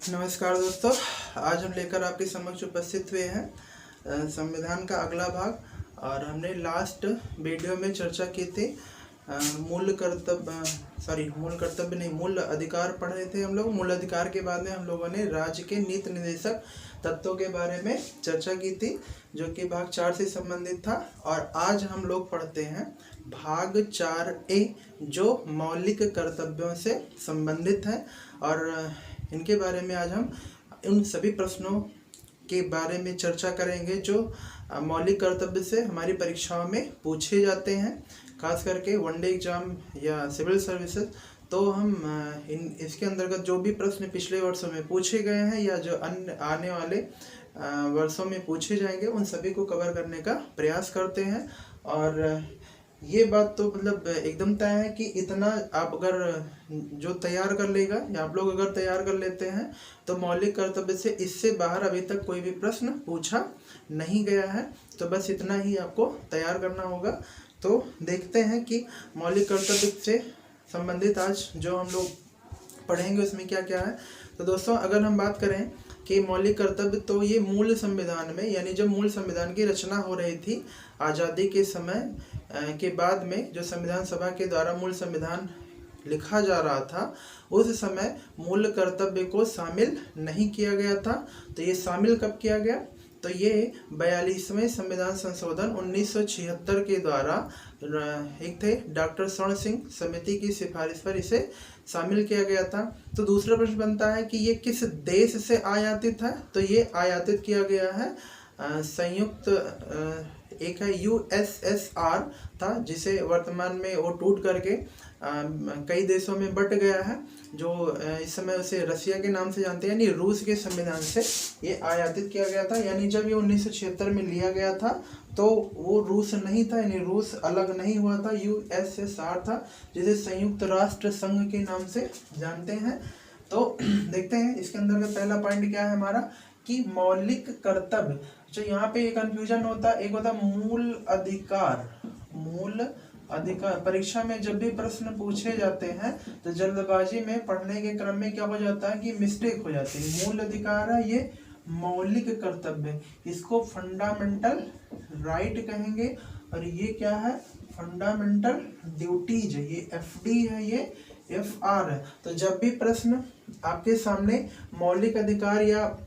नमस्कार दोस्तों, आज हम लेकर आपके समक्ष उपस्थित हुए हैं संविधान का अगला भाग। और हमने लास्ट वीडियो में चर्चा की थी मूल कर्तव्य नहीं, मूल अधिकार पढ़ रहे थे हम लोग। मूल अधिकार के बाद में हम लोगों ने राज्य के नीति निर्देशक तत्वों के बारे में चर्चा की थी, जो कि भाग 4 से संबंधित था। और आज हम लोग पढ़ते हैं भाग 4A, जो मौलिक कर्तव्यों से संबंधित है। और इनके बारे में आज हम उन सभी प्रश्नों के बारे में चर्चा करेंगे जो मौलिक कर्तव्य से हमारी परीक्षाओं में पूछे जाते हैं, खास करके वनडे एग्जाम या सिविल सर्विसेज। तो हम इसके अंतर्गत जो भी प्रश्न पिछले वर्षों में पूछे गए हैं या जो अन्य आने वाले वर्षों में पूछे जाएंगे, उन सभी को कवर करने का प्रयास करते हैं। और ये बात तो मतलब एकदम तय है कि इतना आप अगर जो तैयार कर लेगा या आप लोग अगर तैयार कर लेते हैं तो मौलिक कर्तव्य से इससे बाहर अभी तक कोई भी प्रश्न पूछा नहीं गया है। तो बस इतना ही आपको तैयार करना होगा। तो देखते हैं कि मौलिक कर्तव्य से संबंधित आज जो हम लोग पढ़ेंगे उसमें क्या क्या है। तो दोस्तों, अगर हम बात करें कि मौलिक कर्तव्य, तो ये मूल संविधान में, यानी जब मूल संविधान की रचना हो रही थी आज़ादी के समय के बाद में, जो संविधान सभा के द्वारा मूल संविधान लिखा जा रहा था, उस समय मूल कर्तव्य को शामिल नहीं किया गया था। तो ये शामिल कब किया गया? तो ये 42वें संविधान संशोधन 1976 के द्वारा एक थे डॉक्टर स्वर्ण सिंह समिति की सिफारिश पर इसे शामिल किया गया था। तो दूसरा प्रश्न बनता है कि ये किस देश से आयातित है? तो ये आयातित किया गया है संयुक्त, एक है USSR था, जिसे वर्तमान में वो टूट करके कई देशों में बट गया है, जो इस समय उसे रसिया के नाम से जानते हैं। यानी रूस के संविधान से ये आयातित किया गया था। यानी जब ये 1976 में लिया गया था तो वो रूस नहीं था, यानी रूस अलग नहीं हुआ था, USSR था, जिसे संयुक्त राष्ट्र संघ के नाम से जानते हैं। तो देखते हैं इसके अंदर पहला पॉइंट क्या है हमारा, कि मौलिक कर्तव्य। जो यहाँ पे कंफ्यूजन होता है, एक होता मूल अधिकार। मूल अधिकार परीक्षा में जब भी प्रश्न पूछे जाते हैं तो जल्दबाजी में पढ़ने के क्रम में क्या हो जाता है कि मिस्टेक हो जाती है। मूल अधिकार है ये मौलिक कर्तव्य, इसको फंडामेंटल राइट कहेंगे। और ये क्या है? फंडामेंटल ड्यूटीज, ये FD है, ये FR है। तो जब भी प्रश्न आपके सामने मौलिक अधिकार या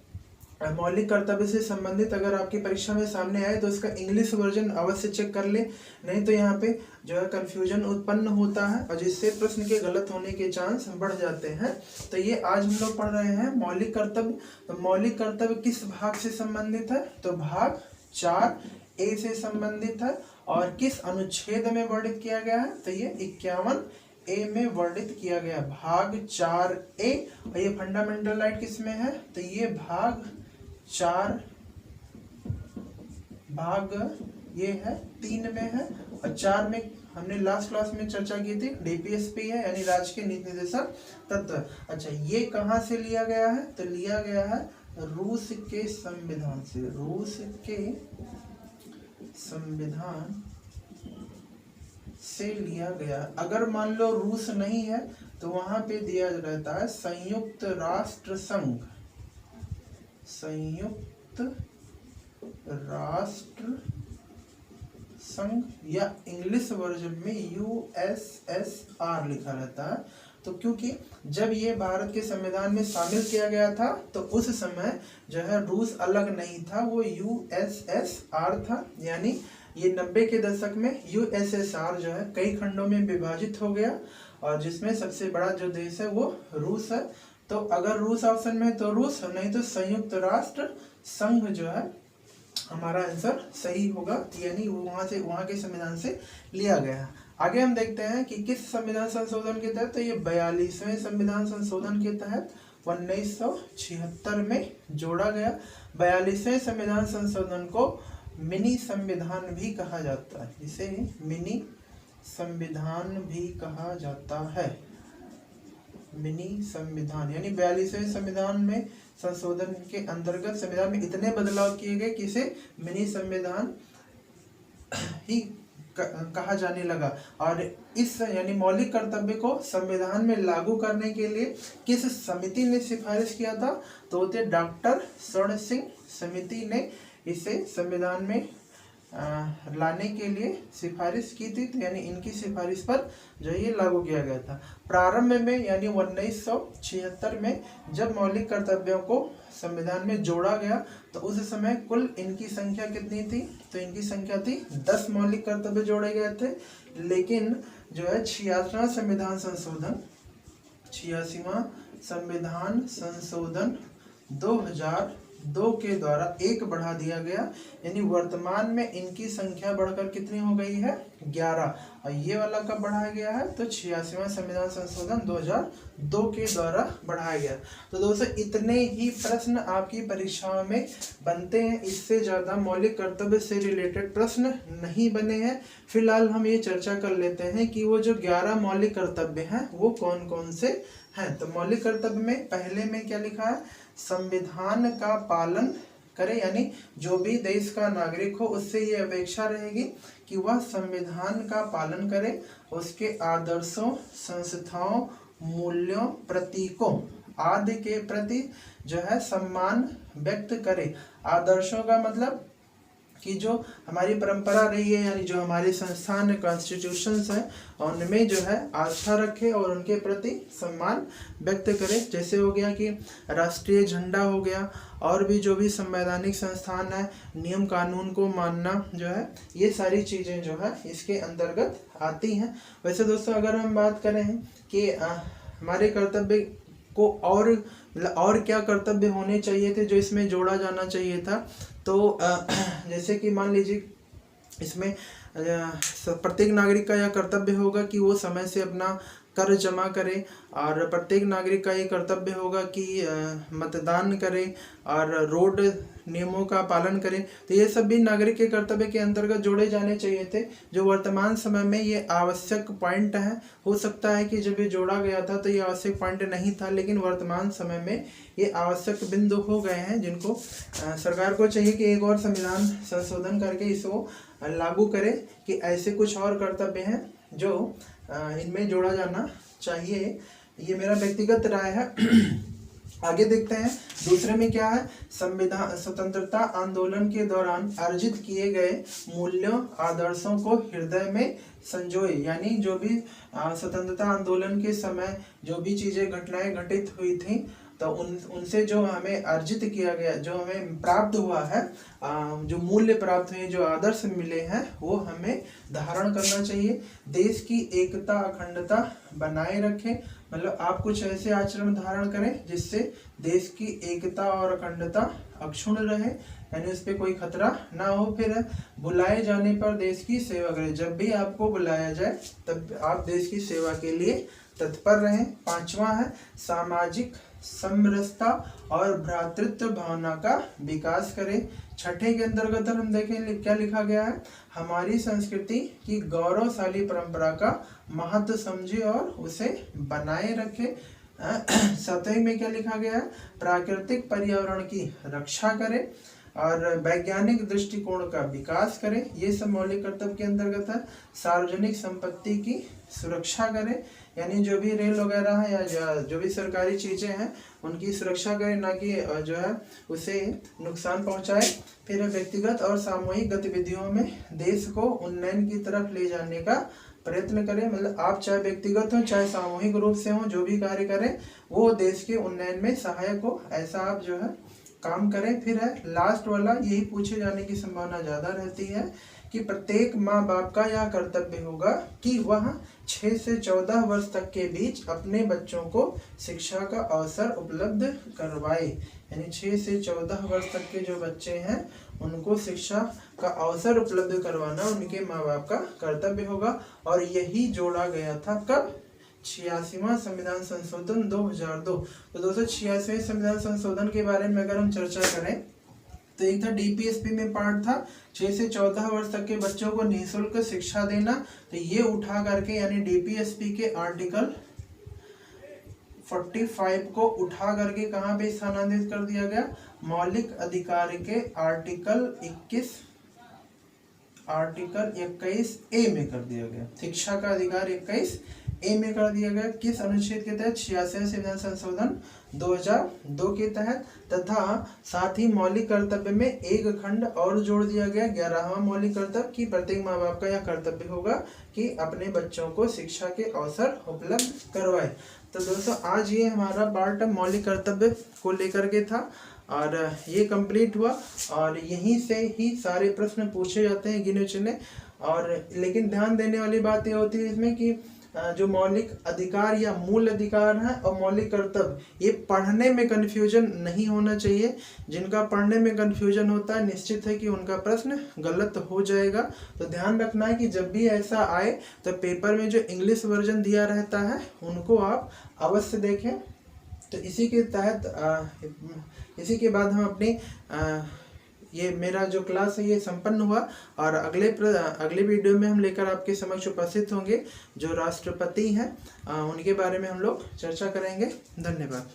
मौलिक कर्तव्य से संबंधित अगर आपकी परीक्षा में सामने आए तो इसका इंग्लिश वर्जन अवश्य चेक कर ले, नहीं तो यहाँ पे जो है कंफ्यूजन उत्पन्न होता है और जिससे प्रश्न के गलत होने के चांस बढ़ जाते हैं। तो ये आज हम लोग पढ़ रहे हैं मौलिक कर्तव्य। तो मौलिक कर्तव्य किस भाग से संबंधित है? तो भाग 4A से संबंधित है। और किस अनुच्छेद में वर्णित किया गया है? तो ये 51A में वर्णित किया गया, भाग 4A। और ये फंडामेंटल राइट किस में है? तो ये भाग 4 ये है 3 में है। और 4 में हमने लास्ट क्लास में चर्चा की थी, DPSP है, यानी राज्य के नीति निर्देशक तत्व। अच्छा, ये कहाँ से लिया गया है? तो लिया गया है रूस के संविधान से। रूस के संविधान से लिया गया। अगर मान लो रूस नहीं है तो वहां पे दिया रहता है संयुक्त राष्ट्र संघ। संयुक्त राष्ट्र संघ, या इंग्लिश वर्जन में USSR लिखा रहता है। तो क्योंकि जब ये भारत के संविधान में शामिल किया गया था तो उस समय जो है रूस अलग नहीं था, वो USSR था। यानी ये 90 के दशक में USSR जो है कई खंडों में विभाजित हो गया, और जिसमें सबसे बड़ा जो देश है वो रूस है। तो अगर रूस ऑप्शन में है तो रूस, नहीं तो संयुक्त राष्ट्र संघ जो है हमारा आंसर सही होगा। यानी वहां के संविधान से लिया गया है। आगे हम देखते हैं कि किस संविधान संशोधन के तहत। तो ये 42वें संविधान संशोधन के तहत 1976 में जोड़ा गया। 42वें संविधान संशोधन को मिनी संविधान भी कहा जाता है, जिसे मिनी संविधान भी कहा जाता है। मिनी संविधान, यानी 42वें संविधान में संशोधन के अंतर्गत संविधान में इतने बदलाव किए गए कि इसे मिनी संविधान ही कहा जाने लगा। और इस यानी मौलिक कर्तव्य को संविधान में लागू करने के लिए किस समिति ने सिफारिश किया था? तो वो थे डॉक्टर स्वर्ण सिंह समिति ने इसे संविधान में लाने के लिए सिफारिश की थी। तो यानी इनकी सिफारिश पर जो ये लागू किया गया था। प्रारंभ में यानी 1976 में जब मौलिक कर्तव्यों को संविधान में जोड़ा गया तो उस समय कुल इनकी संख्या कितनी थी? तो इनकी संख्या थी 10 मौलिक कर्तव्य जोड़े गए थे। लेकिन जो है 86वां संविधान संशोधन 2002 के द्वारा 1 बढ़ा दिया गया। यानी वर्तमान में इनकी संख्या बढ़कर कितनी हो गई है? 11। और ये वाला कब बढ़ाया गया है? तो 86वां संविधान संशोधन 2002 के द्वारा बढ़ाया गया। तो दोस्तों इतने ही प्रश्न आपकी परीक्षाओं में बनते हैं, इससे ज़्यादा मौलिक कर्तव्य से रिलेटेड प्रश्न नहीं बने हैं। फिलहाल हम ये चर्चा कर लेते हैं कि वो जो 11 मौलिक कर्तव्य हैं वो कौन कौन से हैं। तो मौलिक कर्तव्य में पहले में क्या लिखा है? संविधान का पालन करे, यानी जो भी देश का नागरिक हो उससे ये अपेक्षा रहेगी कि वह संविधान का पालन करे, उसके आदर्शों, संस्थाओं, मूल्यों, प्रतीकों आदि के प्रति जो है सम्मान व्यक्त करे। आदर्शों का मतलब कि जो हमारी परंपरा रही है, यानी जो हमारे संस्थान कॉन्स्टिट्यूशंस हैं उनमें जो है आस्था रखे और उनके प्रति सम्मान व्यक्त करे। जैसे हो गया कि राष्ट्रीय झंडा हो गया, और भी जो भी संवैधानिक संस्थान है, नियम कानून को मानना जो है, ये सारी चीज़ें जो है इसके अंतर्गत आती हैं। वैसे दोस्तों अगर हम बात करें कि हमारे कर्तव्य को और क्या कर्तव्य होने चाहिए थे जो इसमें जोड़ा जाना चाहिए था, तो जैसे कि मान लीजिए इसमें प्रत्येक नागरिक का यह कर्तव्य होगा कि वो समय से अपना कर जमा करे, और प्रत्येक नागरिक का ये कर्तव्य होगा कि मतदान करे और रोड नियमों का पालन करें। तो ये सब भी नागरिक के कर्तव्य के अंतर्गत जोड़े जाने चाहिए थे, जो वर्तमान समय में ये आवश्यक पॉइंट है। हो सकता है कि जब ये जोड़ा गया था तो ये आवश्यक पॉइंट नहीं था, लेकिन वर्तमान समय में ये आवश्यक बिंदु हो गए हैं, जिनको सरकार को चाहिए कि एक और संविधान संशोधन करके इसको लागू करे कि ऐसे कुछ और कर्तव्य हैं जो इनमें जोड़ा जाना चाहिए। ये मेरा व्यक्तिगत राय है। आगे देखते हैं दूसरे में क्या है? संविधान स्वतंत्रता आंदोलन के दौरान अर्जित किए गए मूल्यों, आदर्शों को हृदय में संजोए। यानी जो भी स्वतंत्रता आंदोलन के समय जो भी चीजें घटनाएं घटित हुई थी, तो उनसे जो हमें अर्जित किया गया, जो हमें प्राप्त हुआ है, जो मूल्य प्राप्त हुए, जो आदर्श मिले हैं, वो हमें धारण करना चाहिए। देश की एकता, अखंडता बनाए रखें, मतलब आप कुछ ऐसे आचरण धारण करें जिससे देश की एकता और अखंडता अक्षुण्ण रहे, यानी उस पर कोई खतरा ना हो। फिर बुलाए जाने पर देश की सेवा करें, जब भी आपको बुलाया जाए तब आप देश की सेवा के लिए तत्पर रहें। 5वां है सामाजिक समरसता और भ्रातृत्व भावना का विकास करें। 6ठे के अंतर्गत हम देखें क्या लिखा गया है? हमारी संस्कृति की गौरवशाली परंपरा का महत्व समझे और उसे बनाए रखे। 7वें में क्या लिखा गया है? प्राकृतिक पर्यावरण की रक्षा करें और वैज्ञानिक दृष्टिकोण का विकास करें। ये सब मौलिक कर्तव्य के अंतर्गत है। सार्वजनिक संपत्ति की सुरक्षा करें, यानी जो भी रेल वगैरह है या जो भी सरकारी चीज़ें हैं उनकी सुरक्षा करें, ना कि जो है उसे नुकसान पहुंचाए। फिर व्यक्तिगत और सामूहिक गतिविधियों में देश को उन्नयन की तरफ ले जाने का प्रयत्न करें। मतलब आप चाहे व्यक्तिगत हो चाहे सामूहिक रूप से हो, जो भी कार्य करें वो देश के उन्नयन में सहायक हो, ऐसा आप जो है काम करें। फिर है लास्ट वाला, यही पूछे जाने की संभावना ज़्यादा रहती है कि प्रत्येक माँ बाप का यह कर्तव्य होगा कि वह 6 से 14 वर्ष तक के बीच अपने बच्चों को शिक्षा का अवसर उपलब्ध करवाए। यानी 6 से 14 वर्ष तक के जो बच्चे हैं उनको शिक्षा का अवसर उपलब्ध करवाना उनके माँ बाप का कर्तव्य होगा। और यही जोड़ा गया था कब? 86वां संविधान संशोधन 2002। तो दोस्तों 86वें संविधान संशोधन के बारे में अगर हम चर्चा करें तो एक था डीपीएसपी में पार्ट था 6 से 14 वर्ष तक के बच्चों को निःशुल्क शिक्षा देना। तो ये उठा करके यानी डीपीएसपी के आर्टिकल 45 को उठा करके कहाँ पे स्थानांतरित कर दिया गया? मौलिक अधिकार के आर्टिकल 21 आर्टिकल 21A में कर दिया गया। शिक्षा का अधिकार 21A में कर दिया गया। किस अनुच्छेद के तहत? 86वें संविधान संशोधन 2002 के तहत। तथा साथ ही मौलिक कर्तव्य में एक खंड और जोड़ दिया गया, 11वां मौलिक कर्तव्य, कि प्रत्येक माँ बाप का यह कर्तव्य होगा कि अपने बच्चों को शिक्षा के अवसर उपलब्ध करवाए। तो दोस्तों आज ये हमारा पार्ट मौलिक कर्तव्य को लेकर के था और ये कंप्लीट हुआ और यहीं से ही सारे प्रश्न पूछे जाते हैं गिने चुने। और लेकिन ध्यान देने वाली बात ये होती है इसमें कि जो मौलिक अधिकार या मूल अधिकार है और मौलिक कर्तव्य, ये पढ़ने में कन्फ्यूजन नहीं होना चाहिए। जिनका पढ़ने में कन्फ्यूजन होता है निश्चित है कि उनका प्रश्न गलत हो जाएगा। तो ध्यान रखना है कि जब भी ऐसा आए तो पेपर में जो इंग्लिश वर्जन दिया रहता है उनको आप अवश्य देखें। तो इसी के तहत इसी के बाद हम अपनी ये मेरा जो क्लास है ये संपन्न हुआ और अगले वीडियो में हम लेकर आपके समक्ष उपस्थित होंगे जो राष्ट्रपति हैं, उनके बारे में हम लोग चर्चा करेंगे। धन्यवाद।